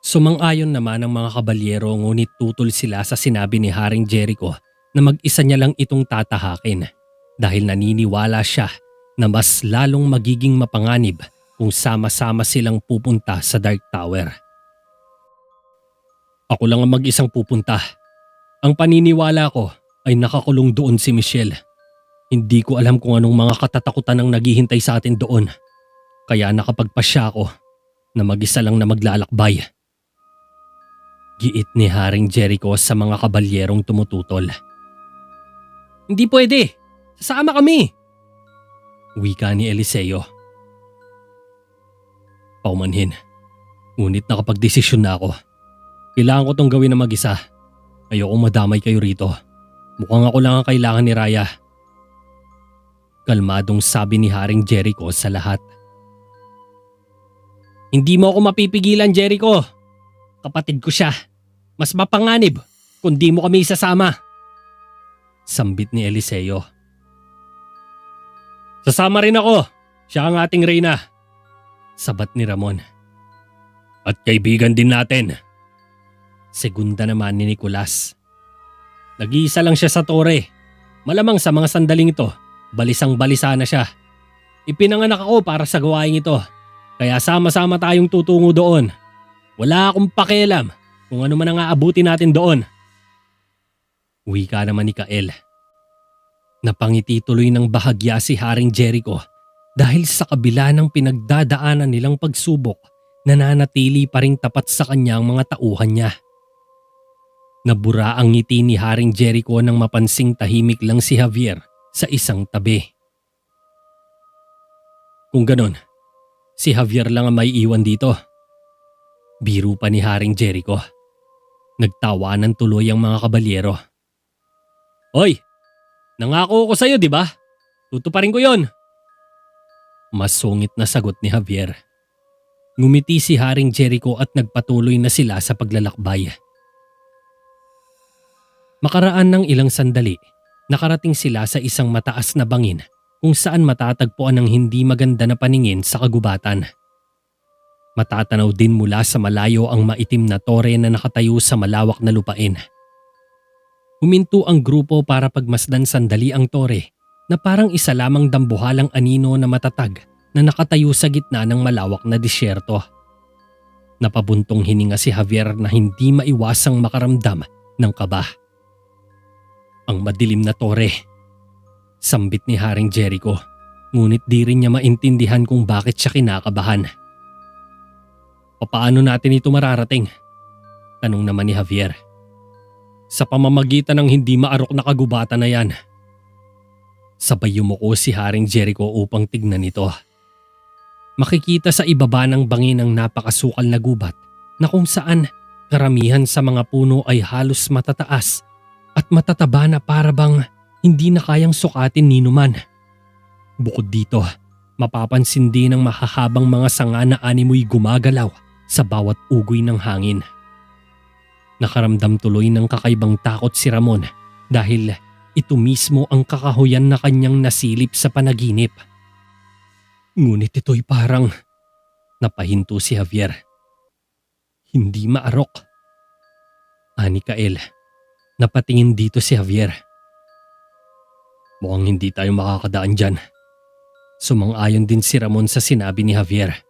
Sumang-ayon naman ang mga kabalyero ngunit tutol sila sa sinabi ni Haring Jericho na mag-isa niya lang itong tatahakin dahil naniniwala siya na mas lalong magiging mapanganib kung sama-sama silang pupunta sa Dark Tower. Ako lang ang mag-isang pupunta. Ang paniniwala ko ay nakakulong doon si Michelle. Hindi ko alam kung anong mga katatakutan ang naghihintay sa atin doon. Kaya nakapagpasya ako na mag-isa lang na maglalakbay. Giit ni Haring Jericho sa mga kabalyerong tumututol. Hindi pwede! Sasama kami! Wika ni Eliseo. Paumanhin. Ngunit nakapagdesisyon na ako. Kailangan ko tong gawin na mag-isa. Ayokong madamay kayo rito. Mukhang ako lang ang kailangan ni Raya. Kalmadong sabi ni Haring Jericho sa lahat. Hindi mo ako mapipigilan, Jericho. Kapatid ko siya. Mas mapanganib kung di mo kami isasama. Sambit ni Eliseo. Sasama rin ako. Siya ang ating reyna. Sabat ni Ramon. At kaibigan din natin. Segunda naman ni Nicolas. Nag-iisa lang siya sa tore. Malamang sa mga sandaling ito, balisang-balisa na siya. Ipinanganak ako para sa gawain ito. Kaya sama-sama tayong tutungo doon. Wala akong pakialam kung ano man ang aabuti natin doon. Wika naman ni Kael. Napangiti tuloy ng bahagya si Haring Jericho dahil sa kabila ng pinagdadaanan nilang pagsubok, nananatili pa ring tapat sa kanya ang mga tauhan niya. Nabura ang ngiti ni Haring Jericho nang mapansing tahimik lang si Javier sa isang tabi. Kung ganon, si Javier lang ang may iwan dito. Biro pa ni Haring Jericho. Nagtawanan tuloy ang mga kabalyero. Hoy! Nangako ko sa'yo, di ba? Tutuparin ko yon. Masungit na sagot ni Javier. Ngumiti si Haring Jericho at nagpatuloy na sila sa paglalakbay. Makaraan ng ilang sandali, nakarating sila sa isang mataas na bangin kung saan matatagpuan ang hindi maganda na paningin sa kagubatan. Matatanaw din mula sa malayo ang maitim na tore na nakatayo sa malawak na lupain. Huminto ang grupo para pagmasdan sandali ang tore na parang isa lamang dambuhalang anino na matatag na nakatayo sa gitna ng malawak na disyerto. Napabuntong hininga si Javier na hindi maiwasang makaramdam ng kaba. Ang madilim na tore. Sambit ni Haring Jericho, ngunit di rin niya maintindihan kung bakit siya kinakabahan. Paano natin ito mararating? Tanong naman ni Javier. Sa pamamagitan ng hindi maarok na kagubatan na yan. Sabay yumuko si Haring Jericho upang tignan ito. Makikita sa ibaba ng bangin ang napakasukal na gubat na kung saan karamihan sa mga puno ay halos matataas at matataba na para bang hindi na kayang sukatin ni numan. Bukod dito, mapapansin din ang mahahabang mga sanga na animoy gumagalaw sa bawat ugoy ng hangin. Nakaramdam tuloy ng kakaibang takot si Ramon dahil ito mismo ang kakahuyan na kanyang nasilip sa panaginip. Ngunit ito'y parang napahinto si Javier. Hindi maarok. Ani Kael, napatingin dito si Javier. Mukhang hindi tayo makakadaan dyan. Sumang-ayon din si Ramon sa sinabi ni Javier.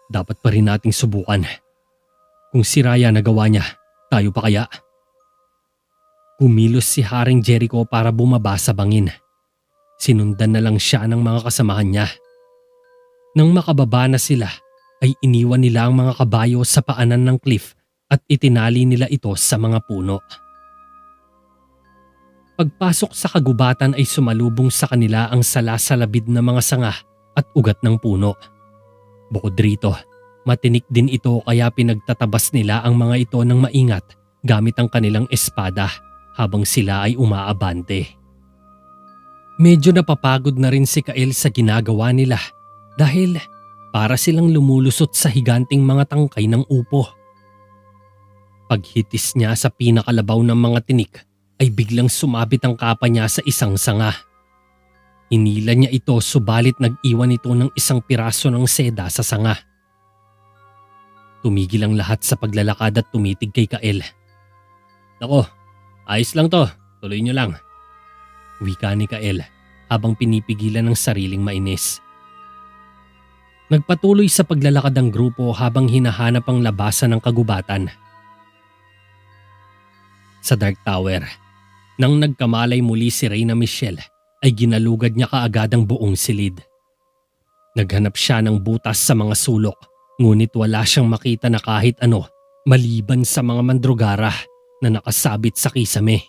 Dapat pa rin nating subukan. Kung si Raya nagawa niya, tayo pa kaya? Kumilos si Haring Jericho para bumaba sa bangin. Sinundan na lang siya ng mga kasamahan niya. Nang makababa na sila, ay iniwan nila ang mga kabayo sa paanan ng cliff at itinali nila ito sa mga puno. Pagpasok sa kagubatan ay sumalubong sa kanila ang salasalabid na mga sanga at ugat ng puno. Bukod rito, matinik din ito kaya pinagtatabas nila ang mga ito ng maingat gamit ang kanilang espada habang sila ay umaabante. Medyo napapagod na rin si Kael sa ginagawa nila dahil para silang lumulusot sa higanting mga tangkay ng upo. Paghitis niya sa pinakalabaw ng mga tinik ay biglang sumabit ang kapa niya sa isang sanga. Hinila niya ito subalit nag-iwan ito ng isang piraso ng seda sa sanga. Tumigil ang lahat sa paglalakad at tumitig kay Kael. Nako, ayos lang to. Tuloy nyo lang. Wika ni Kael habang pinipigilan ng sariling mainis. Nagpatuloy sa paglalakad ang grupo habang hinahanap ang labasan ng kagubatan. Sa Dark Tower, nang nagkamalay muli si Reyna Michelle ay ginalugad niya kaagad ang buong silid. Naghanap siya ng butas sa mga sulok ngunit wala siyang makita na kahit ano maliban sa mga mandrugara na nakasabit sa kisame.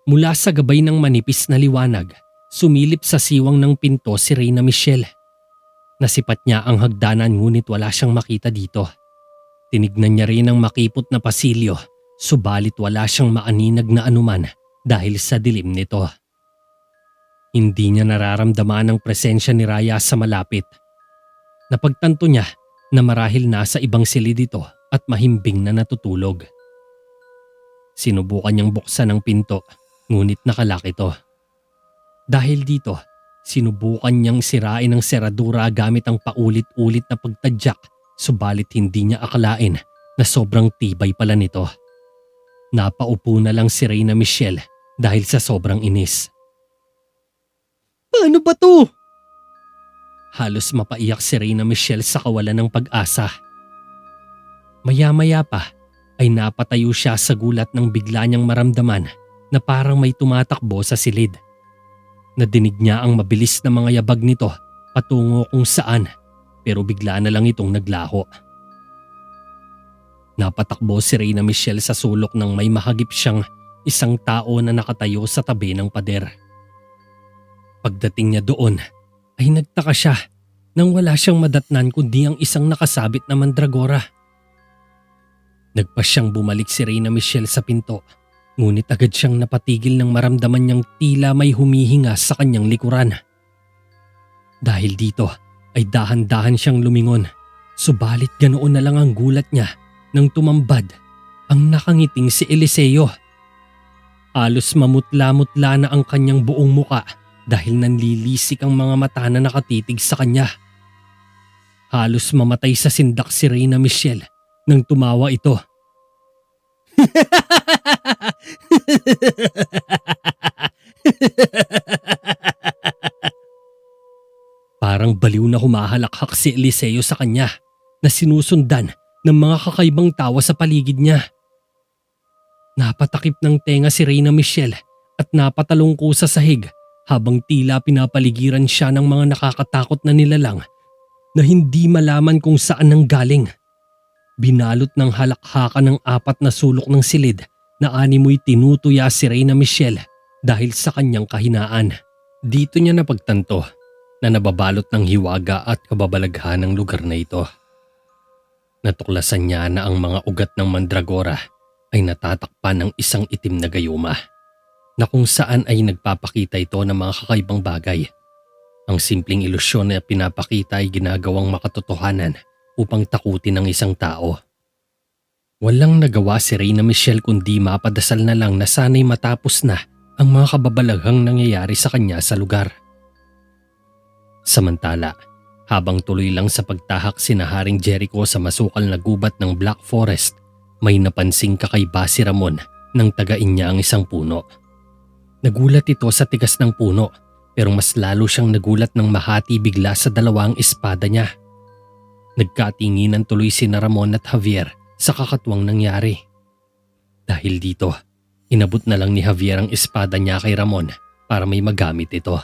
Mula sa gabay ng manipis na liwanag, sumilip sa siwang ng pinto si Reyna Michelle. Nasipat niya ang hagdanan ngunit wala siyang makita dito. Tinignan niya rin ang makipot na pasilyo subalit wala siyang maaninag na anuman dahil sa dilim nito. Hindi niya nararamdaman ang presensya ni Raya sa malapit. Napagtanto niya na marahil nasa ibang silid ito at mahimbing na natutulog. Sinubukan niyang buksan ang pinto ngunit nakalak ito. Dahil dito, sinubukan niyang sirain ang seradura gamit ang paulit-ulit na pagtadyak subalit hindi niya akalain na sobrang tibay pala nito. Napaupo na lang si Reyna Michelle dahil sa sobrang inis. Paano ba to? Halos mapaiyak si Reyna Michelle sa kawalan ng pag-asa. Maya-maya pa ay napatayo siya sa gulat nang bigla niyang maramdaman na parang may tumatakbo sa silid. Nadinig niya ang mabilis na mga yabag nito patungo kung saan pero bigla na lang itong naglaho. Napatakbo si Reyna Michelle sa sulok nang may mahagip siyang isang tao na nakatayo sa tabi ng pader. Pagdating niya doon ay nagtaka siya nang wala siyang madatnan kundi ang isang nakasabit na mandragora. Nagpasyang bumalik si Reyna Michelle sa pinto ngunit agad siyang napatigil nang maramdaman niyang tila may humihinga sa kanyang likuran. Dahil dito ay dahan-dahan siyang lumingon subalit ganoon na lang ang gulat niya nang tumambad ang nakangiting si Eliseo. Halos mamutla-mutla na ang kanyang buong muka dahil nanlilisik ang mga mata na nakatitig sa kanya. Halos mamatay sa sindak si Reyna Michelle nang tumawa ito. Parang baliw na humahalakhak si Eliseo sa kanya na sinusundan ng mga kakaibang tawa sa paligid niya. Napatakip ng tenga si Reyna Michelle at napatalungko sa sahig habang tila pinapaligiran siya ng mga nakakatakot na nilalang na hindi malaman kung saan nanggaling. Binalot ng halakhakan ng 4 na sulok ng silid na animoy tinutuya si Reyna Michelle dahil sa kanyang kahinaan. Dito niya napagtanto na nababalot ng hiwaga at kababalaghan ng lugar na ito. Natuklasan niya na ang mga ugat ng mandragora ay natatakpan ng isang itim na gayuma na kung saan ay nagpapakita ito ng mga kakaibang bagay. Ang simpleng ilusyon na pinapakita ay ginagawang makatotohanan upang takutin ang isang tao. Walang nagawa si Reyna Michelle kundi mapadasal na lang na sana'y matapos na ang mga kababalaghang nangyayari sa kanya sa lugar. Samantala, habang tuloy lang sa pagtahak sina Haring Jericho sa masukal na gubat ng Black Forest, may napansing kakaiba si Ramon nang tagain niya ang isang puno. Nagulat ito sa tigas ng puno pero mas lalo siyang nagulat nang mahati bigla sa dalawang espada niya. Nagkatinginan tuloy sina Ramon at Javier sa kakatwang nangyari. Dahil dito, inabot na lang ni Javier ang espada niya kay Ramon para may magamit ito.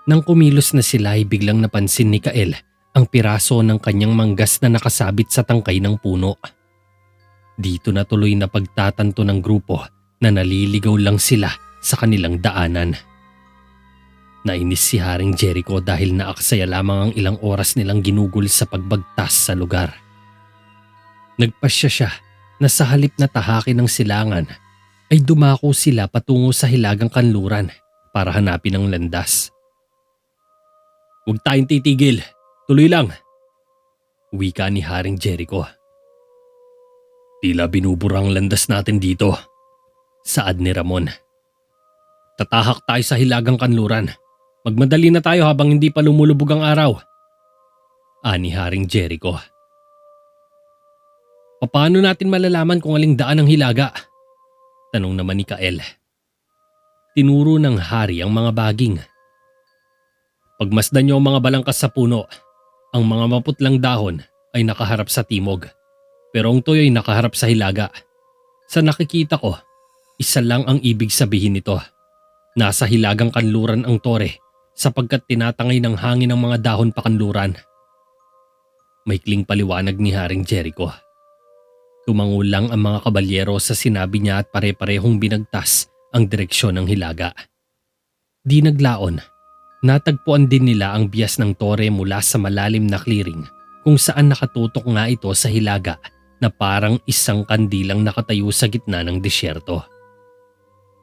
Nang kumilos na sila ay biglang napansin ni Kael ang piraso ng kanyang manggas na nakasabit sa tangkay ng puno. Dito na tuloy na pagtatanto ng grupo na naliligaw lang sila sa kanilang daanan. Nainis si Haring Jericho dahil naaksaya lamang ang ilang oras nilang ginugol sa pagbagtas sa lugar. Nagpasya siya na sa halip na tahakin ng silangan ay dumako sila patungo sa hilagang kanluran para hanapin ang landas. "Huwag tayong titigil, tuloy lang," wika ni Haring Jericho. "Tila binubura ang landas natin dito," saad ni Ramon. "Tatahak tayo sa hilagang kanluran. Magmadali na tayo habang hindi pa lumulubog ang araw," ani Haring Jericho. Paano natin malalaman kung aling daan ang hilaga? Tanong naman ni Kael. Tinuro ng hari ang mga baging. Pagmasdan niyo ang mga balangkas sa puno, ang mga maputlang dahon ay nakaharap sa timog, pero ang tuyo ay nakaharap sa hilaga. Sa nakikita ko, isa lang ang ibig sabihin nito. Nasa hilagang kanluran ang tore sapagkat tinatangay ng hangin ang mga dahon pa kanluran. Maikling paliwanag ni Haring Jericho. Tumango lang ang mga kabalyero sa sinabi niya at pare-parehong binagtas ang direksyon ng hilaga. Di naglaon, natagpuan din nila ang bias ng tore mula sa malalim na clearing kung saan nakatutok nga ito sa hilaga na parang isang kandilang nakatayo sa gitna ng disyerto.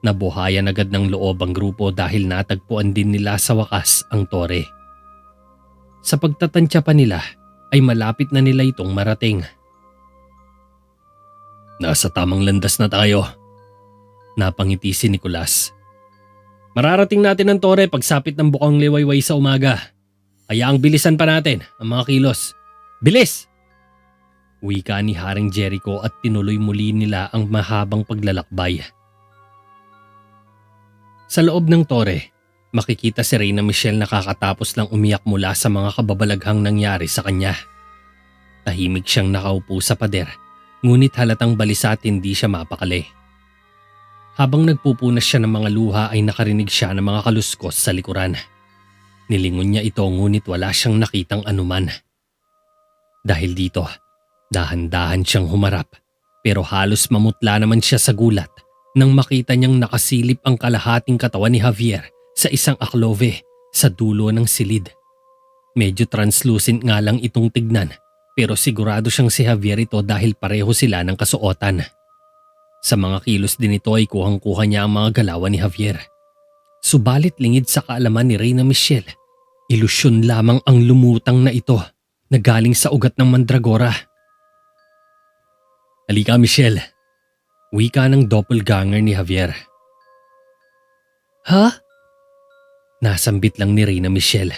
Nabuhayan agad ng loob ang grupo dahil natagpuan din nila sa wakas ang tore. Sa pagtatantya pa nila ay malapit na nila itong marating. Nasa tamang landas na tayo. Napangiti si Nicolas. Mararating natin ang tore pagsapit ng bukang liwayway sa umaga. Hayaang bilisan pa natin ang mga kilos. Bilis! Wika ni Haring Jericho at tinuloy muli nila ang mahabang paglalakbay. Sa loob ng tore, makikita si Reyna Michelle na kakatapos lang umiyak mula sa mga kababalaghang nangyari sa kanya. Tahimik siyang nakaupo sa pader, ngunit halatang balisa at hindi siya mapakali. Habang nagpupunas siya ng mga luha ay nakarinig siya ng mga kaluskos sa likuran. Nilingon niya ito ngunit wala siyang nakitang anuman. Dahil dito, dahan-dahan siyang humarap pero halos mamutla naman siya sa gulat nang makita niyang nakasilip ang kalahating katawan ni Javier sa isang aklove sa dulo ng silid. Medyo translucent nga lang itong tignan pero sigurado siyang si Javier ito dahil pareho sila ng kasuotan. Sa mga kilos din ito ay kuhang-kuha niya ang mga galawan ni Javier. Subalit lingid sa kaalaman ni Reyna Michelle, ilusyon lamang ang lumutang na ito na galing sa ugat ng mandragora. Halika Michelle, wika ng doppelganger ni Javier. Ha? Nasambit lang ni Reyna Michelle.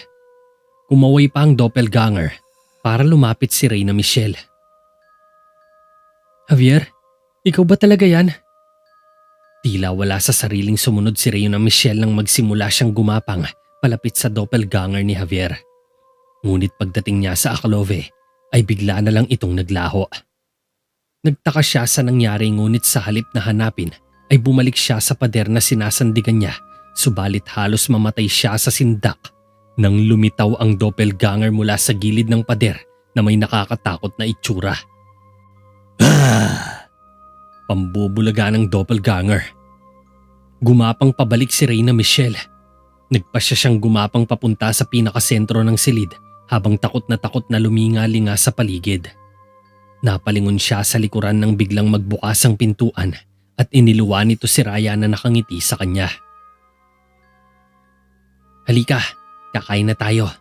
Kumaway pa ang doppelganger para lumapit si Reyna Michelle. Javier, ikaw ba talaga yan? Tila wala sa sariling sumunod si Reyna Michelle nang magsimula siyang gumapang palapit sa doppelganger ni Javier. Ngunit pagdating niya sa aklove ay bigla na lang itong naglaho. Nagtaka siya sa nangyari ngunit sa halip na hanapin ay bumalik siya sa pader na sinasandigan niya, subalit halos mamatay siya sa sindak nang lumitaw ang doppelganger mula sa gilid ng pader na may nakakatakot na itsura. Pambubulaga ng doppelganger. Gumapang pabalik si Reyna Michelle. Nagpasya siyang gumapang papunta sa pinakasentro ng silid habang takot na luminga-linga sa paligid. Napalingon siya sa likuran nang biglang magbukas ang pintuan at iniluwan nito si Raya na nakangiti sa kanya. Halika, kakain na tayo.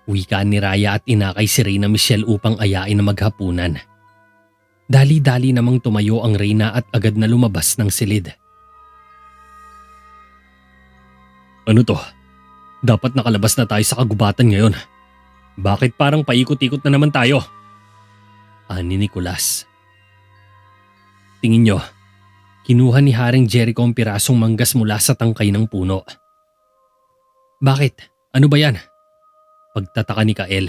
Wika ni Raya at inakay si Reyna Michelle upang ayain na maghapunan. Dali-dali namang tumayo ang Reyna at agad na lumabas ng silid. Ano to? Dapat nakalabas na tayo sa kagubatan ngayon. Bakit parang paikot-ikot na naman tayo? Ani Nicolas. Tingin nyo, kinuha ni Haring Jericho ang pirasong manggas mula sa tangkay ng puno. Bakit? Ano ba yan? Pagtataka ni Kael.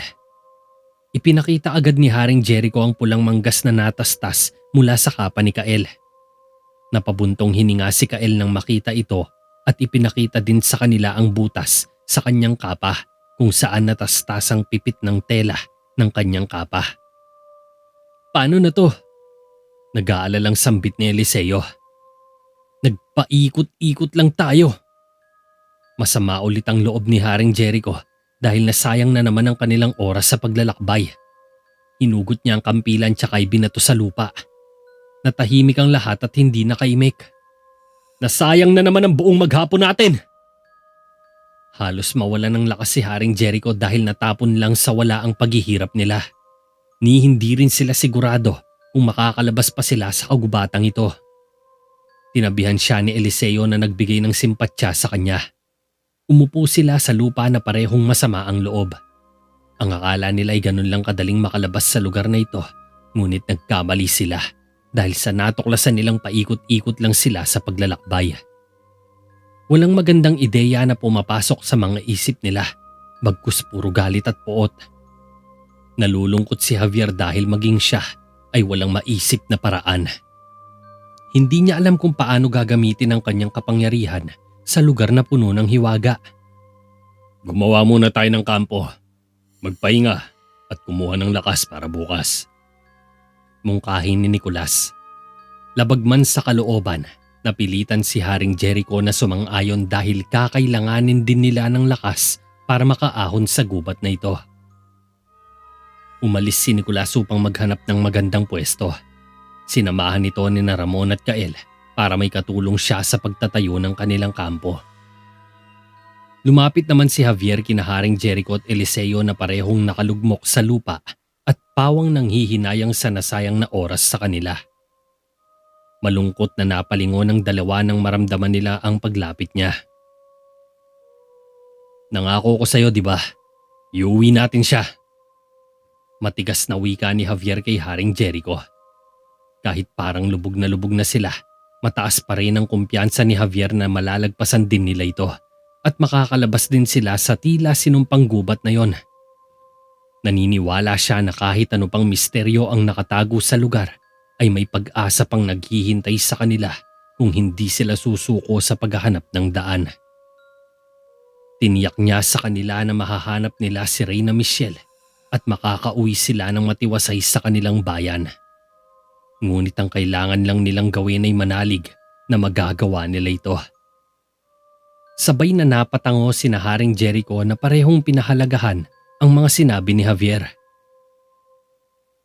Ipinakita agad ni Haring Jericho ang pulang manggas na natastas mula sa kapa ni Kael. Napabuntong hininga si Kael nang makita ito at ipinakita din sa kanila ang butas sa kanyang kapa kung saan natastas ang pipit ng tela ng kanyang kapa. Paano na to? Nag-aalalang sambit ni Eliseo. Nagpaikot-ikot lang tayo. Masama ulit ang loob ni Haring Jericho dahil nasayang na naman ang kanilang oras sa paglalakbay. Hinugot niya ang kampilan tsaka binato sa lupa. Natahimik ang lahat at hindi nakaimik. Nasayang na naman ang buong maghapon natin! Halos mawala ng lakas si Haring Jericho dahil natapon lang sa wala ang paghihirap nila. Ni hindi rin sila sigurado kung makakalabas pa sila sa kagubatang ito. Tinabihan siya ni Eliseo na nagbigay ng simpatya sa kanya. Umupo sila sa lupa na parehong masama ang loob. Ang akala nila ay ganun lang kadaling makalabas sa lugar na ito, Ngunit nagkamali sila dahil sa natuklasan nilang paikot-ikot lang sila sa paglalakbay. Walang magandang ideya na pumapasok sa mga isip nila, bagkus puro galit at poot. Nalulungkot si Javier dahil maging siya ay walang maisip na paraan. Hindi niya alam kung paano gagamitin ang kanyang kapangyarihan sa lugar na puno ng hiwaga. Gumawa muna tayo ng kampo, magpahinga at kumuha ng lakas para bukas. Mungkahin ni Nicolas. Labag man sa kalooban, napilitan si Haring Jericho na sumang-ayon dahil kakailanganin din nila ng lakas para makaahon sa gubat na ito. Umalis si Nicolas upang maghanap ng magandang pwesto. Sinamahan nito ni Ramon at Kael para may katulong siya sa pagtatayo ng kanilang kampo. Lumapit naman si Javier kina Haring Jericho at Eliseo na parehong nakalugmok sa lupa at pawang nanghihinayang sa nasayang na oras sa kanila. Malungkot na napalingon ng dalawa nang maramdaman nila ang paglapit niya. Nangako ko sa'yo, di ba? Iuwi natin siya. Matigas na wika ni Javier kay Haring Jericho. Kahit parang lubog na sila, mataas pa rin ang kumpiyansa ni Javier na malalagpasan din nila ito at makakalabas din sila sa tila sinumpang gubat na yon. Naniniwala siya na kahit ano pang misteryo ang nakatago sa lugar ay may pag-asa pang naghihintay sa kanila kung hindi sila susuko sa paghahanap ng daan. Tiniyak niya sa kanila na mahahanap nila si Reyna Michelle at makakauwi sila ng matiwasay sa kanilang bayan. Ngunit ang kailangan lang nilang gawin ay manalig na magagawa nila ito. Sabay na napatango sina Haring Jericho na parehong pinahalagahan ang mga sinabi ni Javier.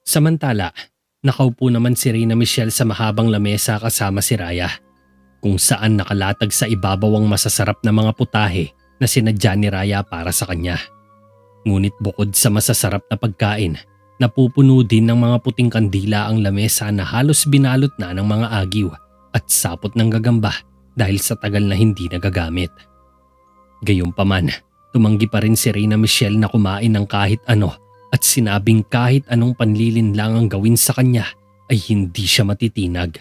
Samantala, nakaupo naman si Reyna Michelle sa mahabang lamesa kasama si Raya, kung saan nakalatag sa ibabaw ang masasarap na mga putahe na sinadya ni Raya para sa kanya. Ngunit bukod sa masasarap na pagkain, napupuno din ng mga puting kandila ang lamesa na halos binalot na ng mga agiw at sapot ng gagamba dahil sa tagal na hindi nagagamit. Gayunpaman, tumanggi pa rin si Reyna Michelle na kumain ng kahit ano at sinabing kahit anong panlilin lang ang gawin sa kanya ay hindi siya matitinag.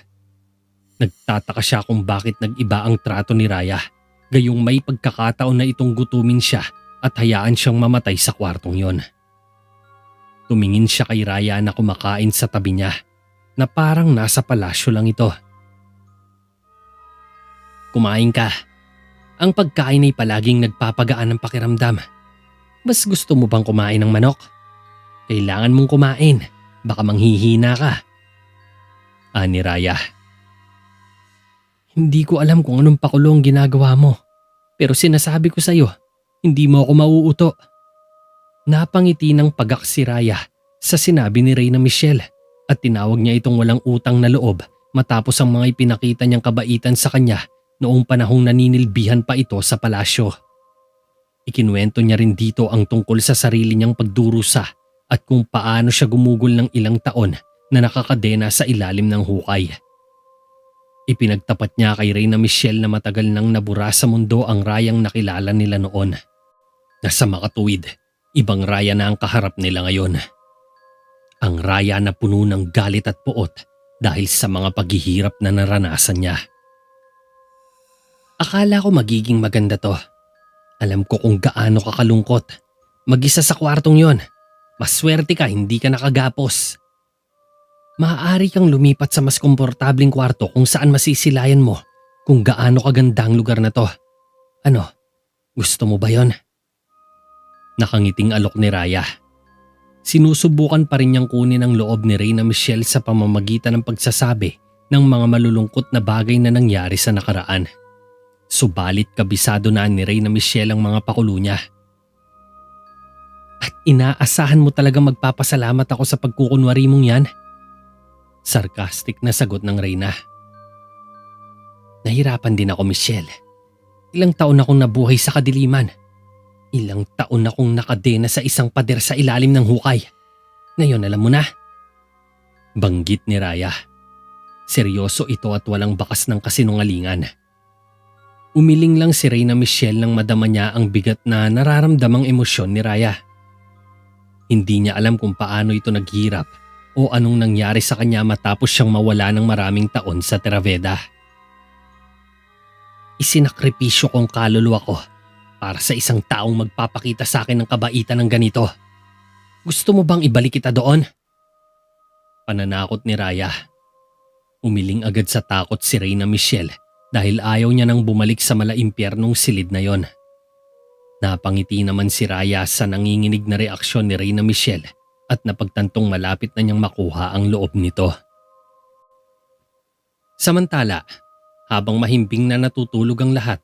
Nagtataka siya kung bakit nag-iba ang trato ni Raya, gayong may pagkakataon na itong gutumin siya at hayaan siyang mamatay sa kwartong yon. Tumingin siya kay Raya na kumakain sa tabi niya na parang nasa palasyo lang ito. Kumain ka. Ang pagkain ay palaging nagpapagaan ng pakiramdam. Mas gusto mo bang kumain ng manok? Kailangan mong kumain. Baka manghihina ka. Ani Raya. Hindi ko alam kung anong pakulo ang ginagawa mo. Pero sinasabi ko sa'yo, hindi mo ako mauuto. Napangiti ng pagak si Raya sa sinabi ni Reyna Michelle at tinawag niya itong walang utang na loob matapos ang mga ipinakita niyang kabaitan sa kanya noong panahong naninilbihan pa ito sa palasyo. Ikinuwento niya rin dito ang tungkol sa sarili niyang pagdurusa at kung paano siya gumugol ng ilang taon na nakakadena sa ilalim ng hukay. Ipinagtapat niya kay Reyna Michelle na matagal nang nabura sa mundo ang Rayang nakilala nila noon. Nasa makatuwid, ibang Raya na ang kaharap nila ngayon. Ang Raya na puno ng galit at puot dahil sa mga paghihirap na naranasan niya. Akala ko magiging maganda to. Alam ko kung gaano ka kalungkot. Mag-isa sa kwartong yon. Maswerte ka, hindi ka nakagapos. Maaari kang lumipat sa mas komportabling kwarto kung saan masisilayan mo kung gaano kaganda ang lugar na to. Ano, gusto mo ba yon? Nakangiting alok ni Raya. Sinusubukan pa rin niyang kunin ang loob ni Reyna Michelle sa pamamagitan ng pagsasabi ng mga malulungkot na bagay na nangyari sa nakaraan. Subalit kabisado na ni Reyna Michelle ang mga pakulo niya. At inaasahan mo talaga magpapasalamat ako sa pagkukunwari mong yan? Sarcastic na sagot ng Reyna. Nahirapan din ako, Michelle. Ilang taon akong nabuhay sa kadiliman. Ilang taon akong nakadena sa isang pader sa ilalim ng hukay. Ngayon alam mo na. Banggit ni Raya. Seryoso ito at walang bakas ng kasinungalingan. Umiling lang si Reyna Michelle nang madama niya ang bigat na nararamdamang emosyon ni Raya. Hindi niya alam kung paano ito naghirap o anong nangyari sa kanya matapos siyang mawala ng maraming taon sa Terraveda. Isinakripisyo kong kaluluwa ko para sa isang taong magpapakita sa akin ng kabaitan ng ganito. Gusto mo bang ibalik kita doon? Pananakot ni Raya. Umiling agad sa takot si Reyna Michelle dahil ayaw niya nang bumalik sa malaimpyernong silid na yon. Napangiti naman si Raya sa nanginginig na reaksyon ni Reyna Michelle at napagtantong malapit na niyang makuha ang loob nito. Samantala, habang mahimbing na natutulog ang lahat,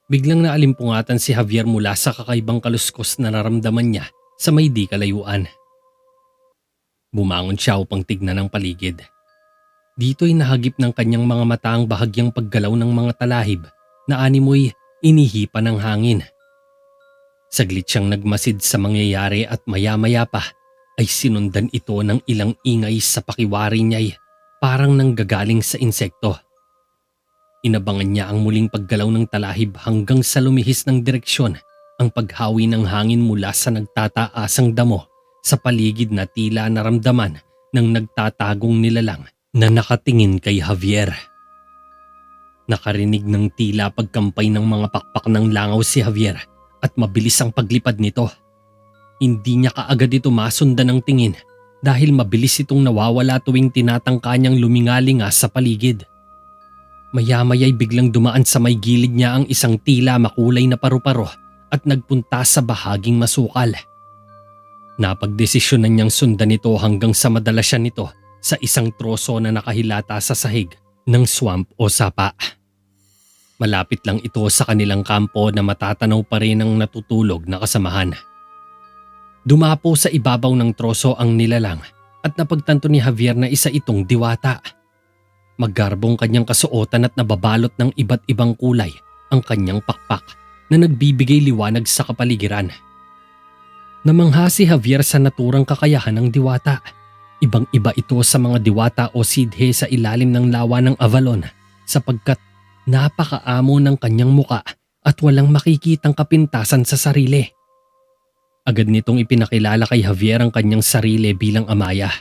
biglang naalimpungatan si Javier mula sa kakaibang kaluskos na nararamdaman niya sa may di kalayuan. Bumangon siya upang tignan ang paligid. Dito'y nahagip ng kanyang mga mata ang bahagyang paggalaw ng mga talahib na animoy inihipa ng hangin. Saglit siyang nagmasid sa mangyayari at maya-maya pa ay sinundan ito ng ilang ingay sa pakiwari niya'y parang nanggagaling sa insekto. Inabangan niya ang muling paggalaw ng talahib hanggang sa lumihis ng direksyon ang paghawi ng hangin mula sa nagtataasang damo sa paligid na tila naramdaman ng nagtatagong nilalang na nakatingin kay Javier. Nakarinig ng tila pagkampay ng mga pakpak ng langaw si Javier at mabilis ang paglipad nito. Hindi niya kaagad ito masundan ng tingin dahil mabilis itong nawawala tuwing tinatangka niyang lumingalinga sa paligid. Maya-maya'y biglang dumaan sa may gilid niya ang isang tila makulay na paru-paro at nagpunta sa bahaging masukal. Napagdesisyonan niyang sundan ito hanggang sa madala siya nito sa isang troso na nakahilata sa sahig ng swamp o sapa. Malapit lang ito sa kanilang kampo na matatanaw pa rin ang natutulog na kasamahan. Dumapo sa ibabaw ng troso ang nilalang at napagtanto ni Javier na isa itong diwata. Magarbong kanyang kasuotan at nababalot ng iba't ibang kulay ang kanyang pakpak na nagbibigay liwanag sa kapaligiran. Namangha si Javier sa naturang kakayahan ng diwata. Ibang-iba ito sa mga diwata o sidhe sa ilalim ng lawa ng Avalon sapagkat napakaamo ng kanyang muka at walang makikitang kapintasan sa sarili. Agad nitong ipinakilala kay Javier ang kanyang sarili bilang Amaya.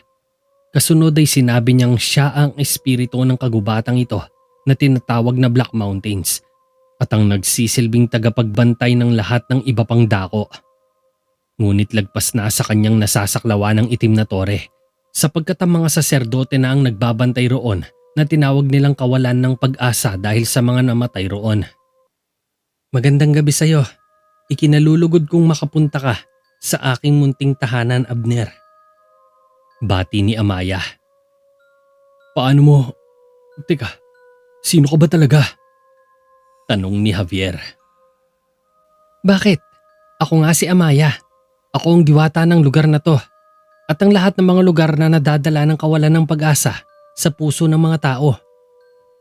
Kasunod ay sinabi niyang siya ang espiritu ng kagubatang ito na tinatawag na Black Mountains at ang nagsisilbing tagapagbantay ng lahat ng iba pang dako. Ngunit lagpas na sa kanyang nasasaklawan ng itim na tore sapagkat ang mga saserdote na ang nagbabantay roon na tinawag nilang kawalan ng pag-asa dahil sa mga namatay roon. Magandang gabi sa iyo. Ikinalulugod kong makapunta ka sa aking munting tahanan, Abner. Bati ni Amaya. Paano mo? Teka, sino ka ba talaga? Tanong ni Javier. Bakit? Ako nga si Amaya. Ako ang diwata ng lugar na to. At ang lahat ng mga lugar na nadadala ng kawalan ng pag-asa sa puso ng mga tao.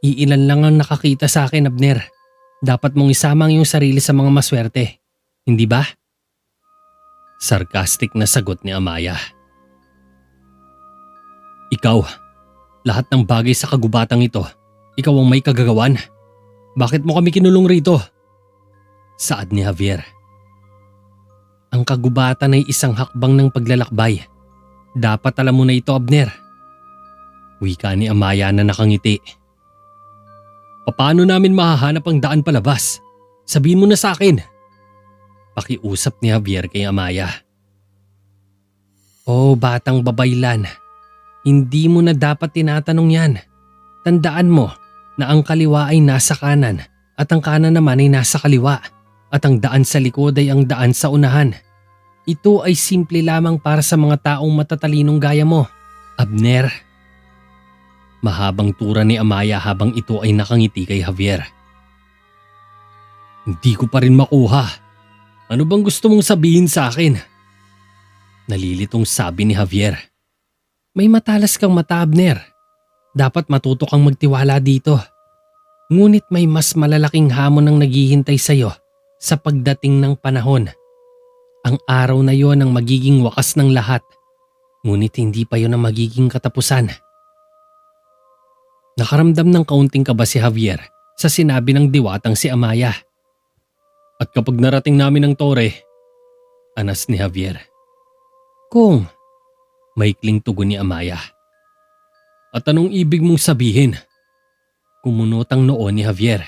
Iilan lang ang nakakita sa akin, Abner. Dapat mong isama ang iyong sarili sa mga maswerte. Hindi ba? Sarcastic na sagot ni Amaya. Ikaw, lahat ng bagay sa kagubatang ito, ikaw ang may kagagawan. Bakit mo kami kinulong rito? Saad ni Javier. Ang kagubatan ay isang hakbang ng paglalakbay. Dapat alam mo na ito, Abner. Wika ni Amaya na nakangiti. Paano namin mahahanap ang daan palabas? Sabihin mo na sa akin. Pakiusap ni Javier kay Amaya. Oh, batang babaylan. Hindi mo na dapat tinatanong yan. Tandaan mo na ang kaliwa ay nasa kanan at ang kanan naman ay nasa kaliwa at ang daan sa likod ay ang daan sa unahan. Ito ay simple lamang para sa mga taong matatalinong gaya mo, Abner. Mahabang tura ni Amaya habang ito ay nakangiti kay Javier. Hindi ko pa rin makuha. Ano bang gusto mong sabihin sa akin? Nalilitong sabi ni Javier. May matalas kang mata, Abner. Dapat matuto kang magtiwala dito. Ngunit may mas malalaking hamon ang naghihintay sa iyo sa pagdating ng panahon. Ang araw na yon ang magiging wakas ng lahat. Ngunit hindi pa yon ang magiging katapusan. Nakaramdam ng kaunting kaba si Javier sa sinabi ng diwatang si Amaya. At kapag narating namin ang tore, anas ni Javier. Kung, maikling tugon ni Amaya. At anong ibig mong sabihin? Kumunot ang noo ni Javier.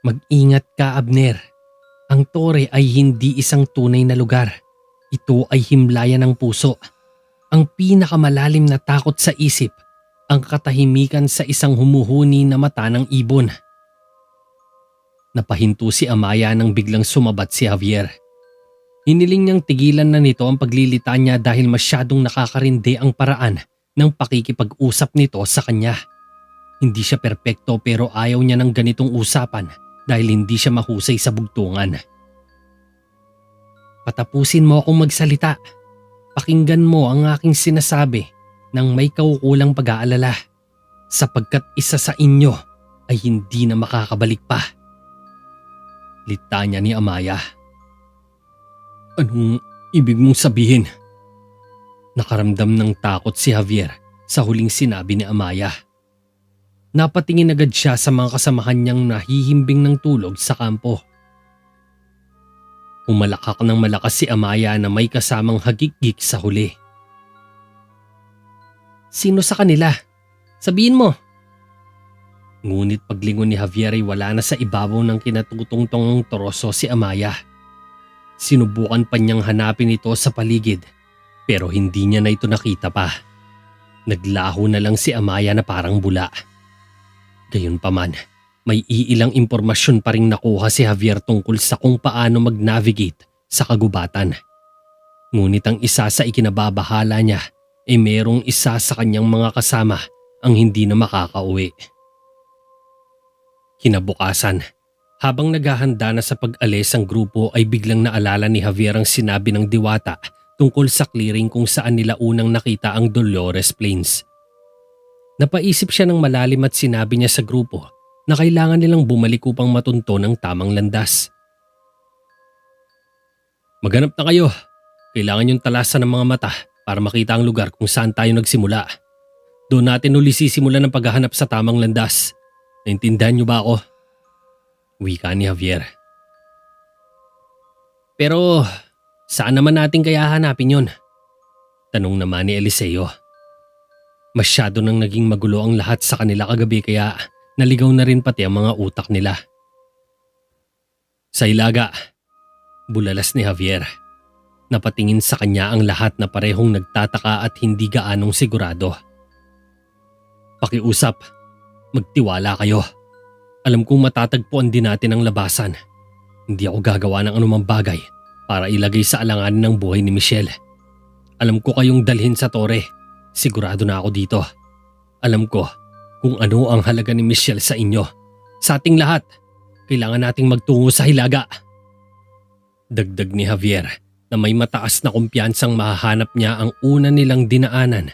Mag-ingat ka, Abner. Ang tore ay hindi isang tunay na lugar. Ito ay himlayan ng puso. Ang pinakamalalim na takot sa isip, ang katahimikan sa isang humuhuni na mata ng ibon. Napahinto si Amaya nang biglang sumabat si Javier. Hiniling niyang tigilan na nito ang paglilita niya dahil masyadong nakakarindi ang paraan ng pakikipag-usap nito sa kanya. Hindi siya perpekto pero ayaw niya ng ganitong usapan dahil hindi siya mahusay sa bugtungan. Patapusin mo akong magsalita. Pakinggan mo ang aking sinasabi nang may kaukulang pag-aalala sapagkat isa sa inyo ay hindi na makakabalik pa. Litanya ni Amaya. Anong ibig mong sabihin? Nakaramdam ng takot si Javier sa huling sinabi ni Amaya. Napatingin agad siya sa mga kasamahan niyang nahihimbing ng tulog sa kampo. Umalakak ng malakas si Amaya na may kasamang hagik-gik sa huli. Sino sa kanila? Sabihin mo. Ngunit paglingon ni Javier ay wala na sa ibabaw ng kinatutungtong toroso si Amaya. Sinubukan pa niyang hanapin ito sa paligid pero hindi niya na ito nakita pa. Naglaho na lang si Amaya na parang bula. Gayunpaman, may iilang impormasyon pa ring nakuha si Javier tungkol sa kung paano mag-navigate sa kagubatan. Ngunit ang isa sa ikinababahala niya ay merong isa sa kanyang mga kasama ang hindi na makakauwi. Kinabukasan, habang naghahanda na sa pag-alis ang grupo ay biglang naalala ni Javier ang sinabi ng diwata tungkol sa clearing kung saan nila unang nakita ang Dolores Plains. Napaisip siya ng malalim at sinabi niya sa grupo na kailangan nilang bumalik upang matunto ng tamang landas. Maghanap na kayo. Kailangan yung talasan ng mga mata para makita ang lugar kung saan tayo nagsimula. Doon natin uli sisimulan ng paghahanap sa tamang landas. Naintindihan niyo ba ako? Wika ni Javier. Pero saan naman natin kaya hanapin yun? Tanong naman ni Eliseo. Masyado nang naging magulo ang lahat sa kanila kagabi kaya naligaw na rin pati ang mga utak nila. Sa Ilaga, bulalas ni Javier. Napatingin sa kanya ang lahat na parehong nagtataka at hindi gaanong sigurado. Pakiusap, magtiwala kayo. Alam kong matatagpuan din natin ang labasan. Hindi ako gagawa ng anumang bagay para ilagay sa alanganin ng buhay ni Michelle. Alam ko kayong dalhin sa tore. Sigurado na ako dito. Alam ko kung ano ang halaga ni Michelle sa inyo. Sa ating lahat, kailangan nating magtungo sa Hilaga. Dagdag ni Javier na may mataas na kumpiyansang mahahanap niya ang una nilang dinaanan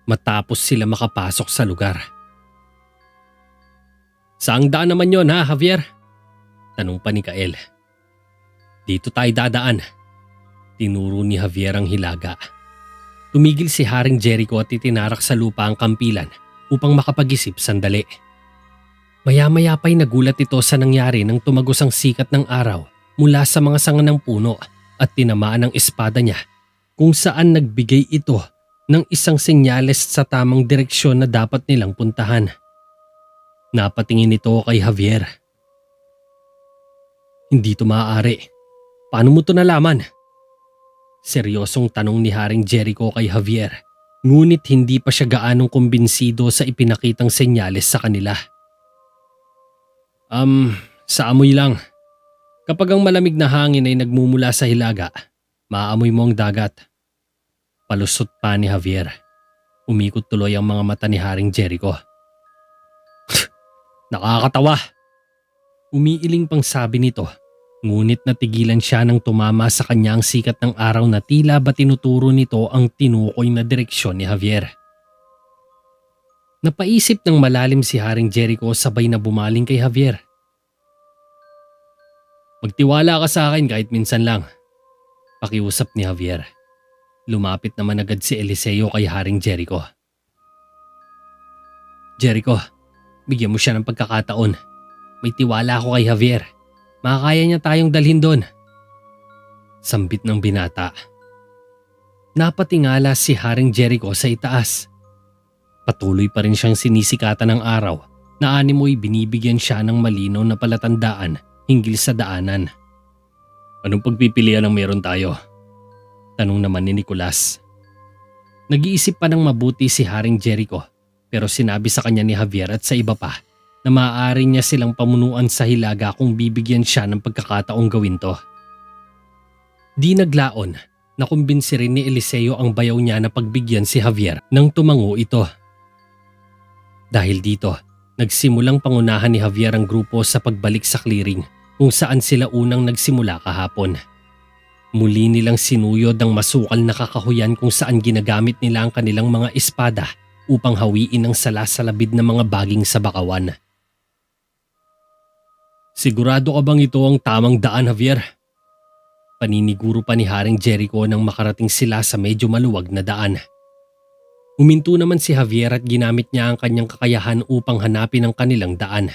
matapos sila makapasok sa lugar. Saang daan naman yon ha, Javier? Tanong pa ni Kael. Dito tayo dadaan. Tinuro ni Javier ang Hilaga. Tumigil si Haring Jericho at itinarak sa lupa ang kampilan upang makapag-isip sandali. Maya-maya pa'y nagulat ito sa nangyari nang tumagos ang sikat ng araw mula sa mga sanga ng puno at tinamaan ang espada niya kung saan nagbigay ito ng isang senyales sa tamang direksyon na dapat nilang puntahan. Napatingin ito kay Javier. Hindi ito maaari. Paano mo ito nalaman? Seryosong tanong ni Haring Jericho kay Javier, ngunit hindi pa siya gaanong kumbinsido sa ipinakitang senyales sa kanila. Sa amoy lang. Kapag ang malamig na hangin ay nagmumula sa Hilaga, maaamoy mo ang dagat. Palusot pa ni Javier. Umikot tuloy ang mga mata ni Haring Jericho. Nakakatawa. Umiiling pang sabi nito. Ngunit natigilan siya nang tumama sa kanya ang sikat ng araw na tila ba tinuturo nito ang tinukoy na direksyon ni Javier. Napaisip ng malalim si Haring Jericho sabay na bumaling kay Javier. Magtiwala ka sa akin kahit minsan lang. Pakiusap ni Javier. Lumapit naman agad si Eliseo kay Haring Jericho. Jericho, bigyan mo siya ng pagkakataon. May tiwala ako kay Javier. Makakaya niya tayong dalhin doon. Sambit ng binata. Napatingala si Haring Jericho sa itaas. Patuloy pa rin siyang sinisikatan ng araw na animoy binibigyan siya ng malinaw na palatandaan hinggil sa daanan. Anong pagpipilian ang meron tayo? Tanong naman ni Nicolas. Nag-iisip pa ng mabuti si Haring Jericho pero sinabi sa kanya ni Javier at sa iba pa na maaari niya silang pamunuan sa Hilaga kung bibigyan siya ng pagkakataong gawin to. Di naglaon, nakumbinsi rin ni Eliseo ang bayaw niya na pagbigyan si Javier nang tumango ito. Dahil dito, nagsimulang pangunahan ni Javier ang grupo sa pagbalik sa clearing kung saan sila unang nagsimula kahapon. Muli nilang sinuyod ang masukal na kakahuyan kung saan ginagamit nila ang kanilang mga espada upang hawiin ang salasalabid na mga baging sa bakawan. Sigurado ka bang ito ang tamang daan, Javier? Paniniguro pa ni Haring Jericho nang makarating sila sa medyo maluwag na daan. Huminto naman si Javier at ginamit niya ang kanyang kakayahan upang hanapin ang kanilang daan.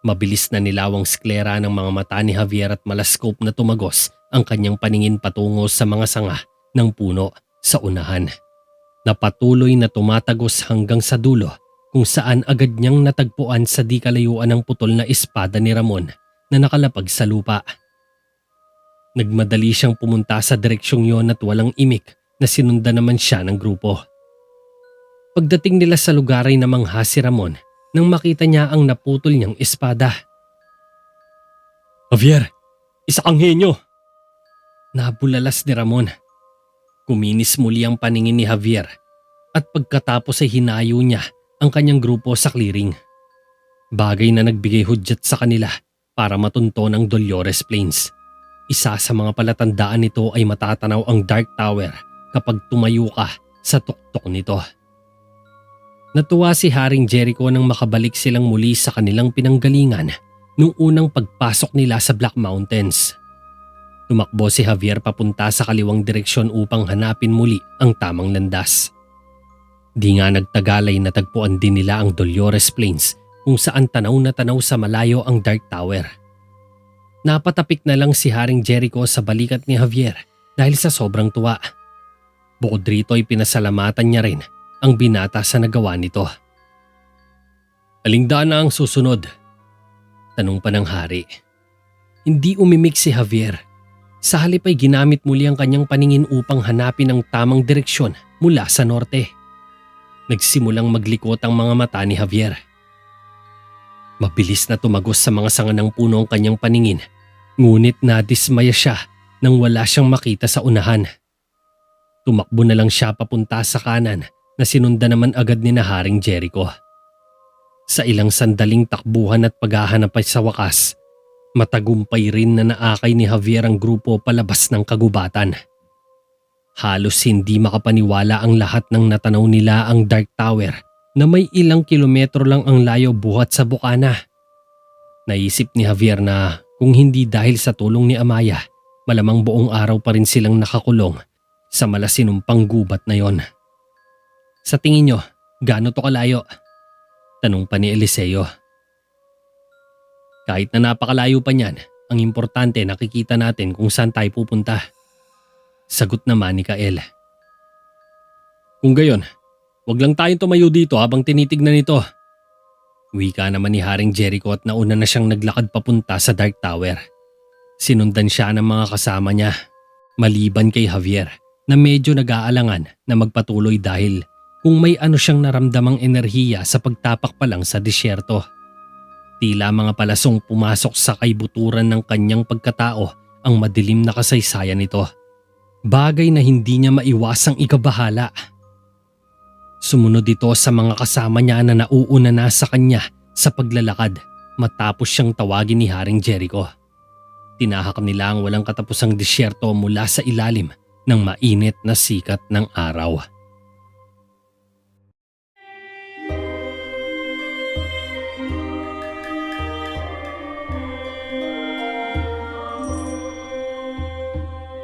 Mabilis na nilawang sklera ng mga mata ni Javier at malaskop na tumagos ang kanyang paningin patungo sa mga sanga ng puno sa unahan. Napatuloy na tumatagos hanggang sa dulo kung saan agad niyang natagpuan sa di kalayuan ang putol na espada ni Ramon na nakalapag sa lupa. Nagmadali siyang pumunta sa direksyong yon at walang imik na sinundan naman siya ng grupo. Pagdating nila sa lugar ay namangha si Ramon nang makita niya ang naputol niyang espada. Javier, isa kang henyo! Nabulalas ni Ramon. Kuminis muli ang paningin ni Javier at pagkatapos ay hinayo niya ang kanyang grupo sa clearing. Bagay na nagbigay hudyat sa kanila para matunto ng Dolores Plains. Isa sa mga palatandaan nito ay matatanaw ang Dark Tower kapag tumayo ka sa tuktok nito. Natuwa si Haring Jericho nang makabalik silang muli sa kanilang pinanggalingan nung unang pagpasok nila sa Black Mountains. Tumakbo si Javier papunta sa kaliwang direksyon upang hanapin muli ang tamang landas. Di nga nagtagal ay natagpuan din nila ang Dolores Plains kung saan tanaw na tanaw sa malayo ang Dark Tower. Napatapik na lang si Haring Jericho sa balikat ni Javier dahil sa sobrang tuwa. Bukod rito ay pinasalamatan niya rin ang binata sa nagawa nito. Aling daan na ang susunod? Tanong pa ng hari. Hindi umimik si Javier. Sa halip ay ginamit muli ang kanyang paningin upang hanapin ang tamang direksyon mula sa norte. Nagsimulang maglikot ang mga mata ni Javier. Mabilis na tumagos sa mga sanga ng puno ang kanyang paningin, ngunit nadismaya siya nang wala siyang makita sa unahan. Tumakbo na lang siya papunta sa kanan na sinundan naman agad ni Haring Jericho. Sa ilang sandaling takbuhan at paghahanap ay sa wakas, matagumpay rin na naakay ni Javier ang grupo palabas ng kagubatan. Halos hindi makapaniwala ang lahat ng natanaw nila ang Dark Tower na may ilang kilometro lang ang layo buhat sa bukana. Naisip ni Javier na kung hindi dahil sa tulong ni Amaya, malamang buong araw pa rin silang nakakulong sa malasinumpang gubat na yon. Sa tingin nyo, gaano to kalayo? Tanong pa ni Eliseo. Kahit na napakalayo pa niyan, ang importante nakikita natin kung saan tayo pupunta. Sagot naman ni Kael. Kung gayon, wag lang tayong tumayo dito habang tinitignan ito. Wika naman ni Haring Jericho at nauna na siyang naglakad papunta sa Dark Tower. Sinundan siya ng mga kasama niya, maliban kay Javier na medyo nag-aalangan na magpatuloy dahil kung may ano siyang naramdamang enerhiya sa pagtapak pa lang sa disyerto. Tila mga palasong pumasok sa kaibuturan ng kanyang pagkatao ang madilim na kasaysayan nito. Bagay na hindi niya maiwasang ikabahala. Sumunod ito sa mga kasama niya na nauuna na sa kanya sa paglalakad matapos siyang tawagin ni Haring Jericho. Tinahak nila ang walang katapusang disyerto mula sa ilalim ng mainit na sikat ng araw.